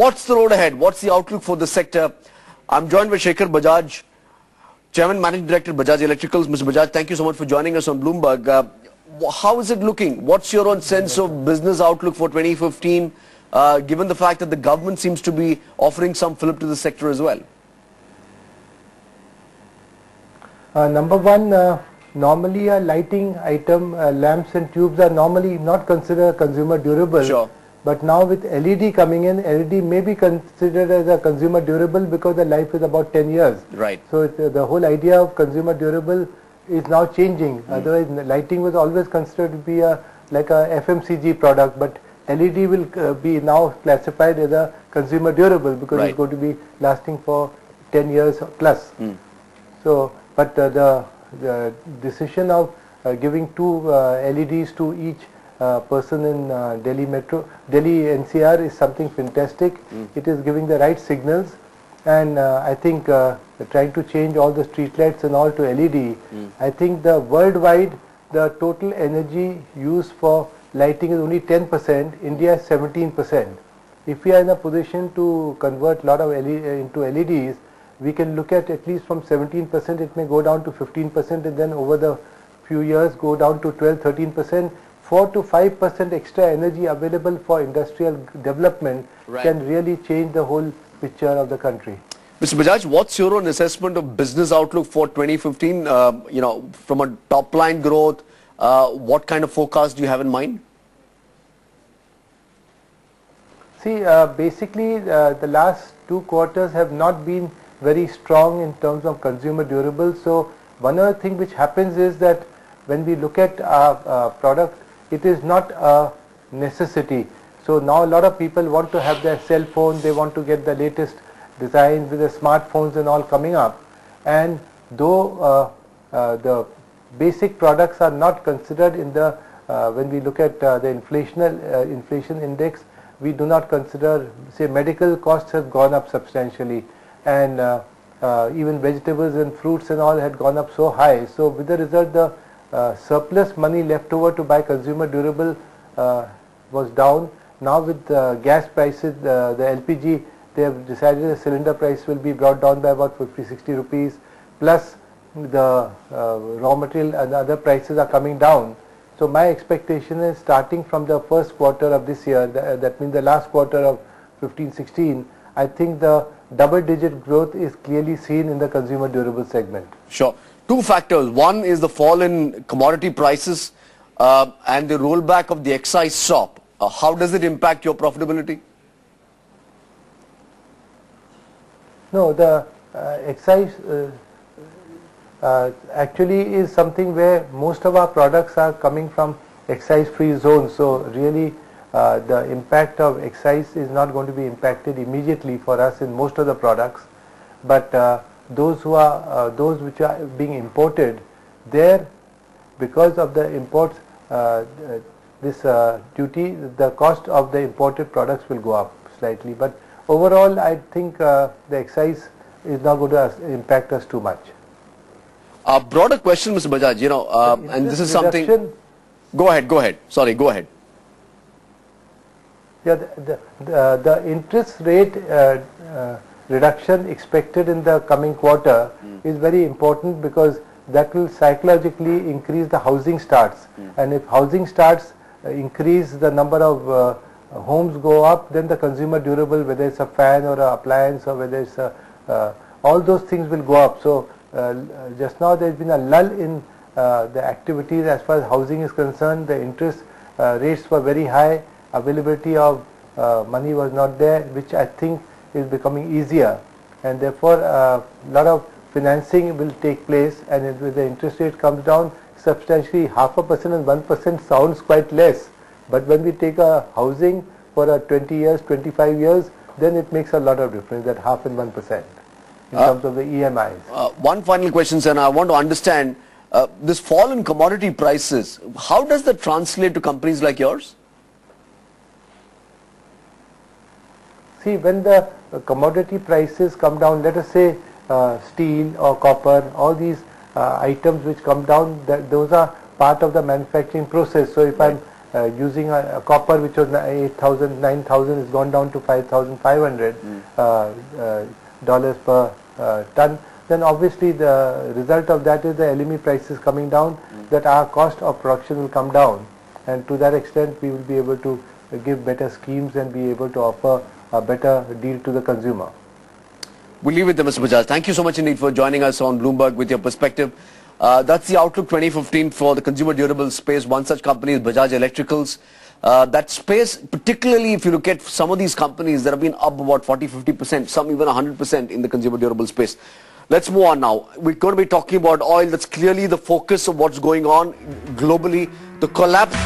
What's the road ahead? What's the outlook for the sector? I'm joined by Shekhar Bajaj, Chairman Managing Director, Bajaj Electricals. Mr. Bajaj, thank you so much for joining us on Bloomberg. How is it looking? What's your own sense of business outlook for 2015, given the fact that the government seems to be offering some fillip to the sector as well? Number one, normally a lighting item, lamps and tubes are normally not considered consumer durable. Sure. But now with LED coming in, LED may be considered as a consumer durable because the life is about 10 years. Right. So the whole idea of consumer durable is now changing. Otherwise, lighting was always considered to be like a FMCG product, but LED will be now classified as a consumer durable because it's going to be lasting for 10 years plus. So, but the decision of giving two LEDs to each person in Delhi NCR is something fantastic. It is giving the right signals, and I think trying to change all the street lights and all to LED. I think the worldwide the total energy used for lighting is only 10%. India is 17%. If we are in a position to convert a lot of into LEDs, we can look at least from 17%, it may go down to 15%, and then over the few years go down to 12-13%. 4 to 5% extra energy available for industrial development can really change the whole picture of the country. Mr. Bajaj, what's your own assessment of business outlook for 2015? You know, from a top line growth, what kind of forecast do you have in mind? See, basically the last 2 quarters have not been very strong in terms of consumer durables. So one other thing which happens is that when we look at our product, it is not a necessity. So now a lot of people want to have their cell phone, they want to get the latest designs with the smartphones and all coming up. And though the basic products are not considered in the, when we look at the inflation index, we do not consider, say, medical costs have gone up substantially, and even vegetables and fruits and all had gone up so high. So with the result, the surplus money left over to buy consumer durable was down. Now with gas prices, the LPG, they have decided the cylinder price will be brought down by about 50-60 rupees, plus the raw material and other prices are coming down. So my expectation is starting from the first quarter of this year, that means the last quarter of 15-16, I think the double-digit growth is clearly seen in the consumer durable segment. Sure. 2 factors. One is the fall in commodity prices and the rollback of the excise stop. How does it impact your profitability? No, the excise actually is something where most of our products are coming from excise-free zones. So really the impact of excise is not going to be impacted immediately for us in most of the products. But those who are those which are being imported, there, because of the imports, this duty, the cost of the imported products will go up slightly. But overall, I think the excise is not going to impact us too much. A broader question, Mr. Bajaj, you know, and this is something. Go ahead. Sorry, go ahead. Yeah, the interest rate reduction expected in the coming quarter is very important, because that will psychologically increase the housing starts. And if housing starts increase, the number of homes go up, then the consumer durable, whether it's a fan or an appliance or whether it's all those things will go up. So just now there's been a lull in the activities as far as housing is concerned. The interest rates were very high, availability of money was not there, which I think is becoming easier, and therefore a lot of financing will take place, and if the interest rate comes down substantially, 0.5% and 1% sounds quite less, but when we take a housing for 20 years, 25 years, then it makes a lot of difference, that 0.5% and 1% in terms of the EMIs. One final question, sir, and I want to understand this fall in commodity prices, how does that translate to companies like yours? See, when the commodity prices come down, let us say steel or copper, all these items which come down, those are part of the manufacturing process. So if I'm using a copper which was 8,000, 9,000 has gone down to 5,500 dollars per ton, then obviously the result of that is the LME prices coming down, that our cost of production will come down, and to that extent we will be able to give better schemes and be able to offer a better deal to the consumer. We'll leave it there, Mr. Bajaj. Thank you so much indeed for joining us on Bloomberg with your perspective. That's the outlook 2015 for the consumer durable space. One such company is Bajaj Electricals. That space, particularly if you look at some of these companies that have been up about 40-50%, some even 100% in the consumer durable space. Let's move on now. We're going to be talking about oil. That's clearly the focus of what's going on globally. The collapse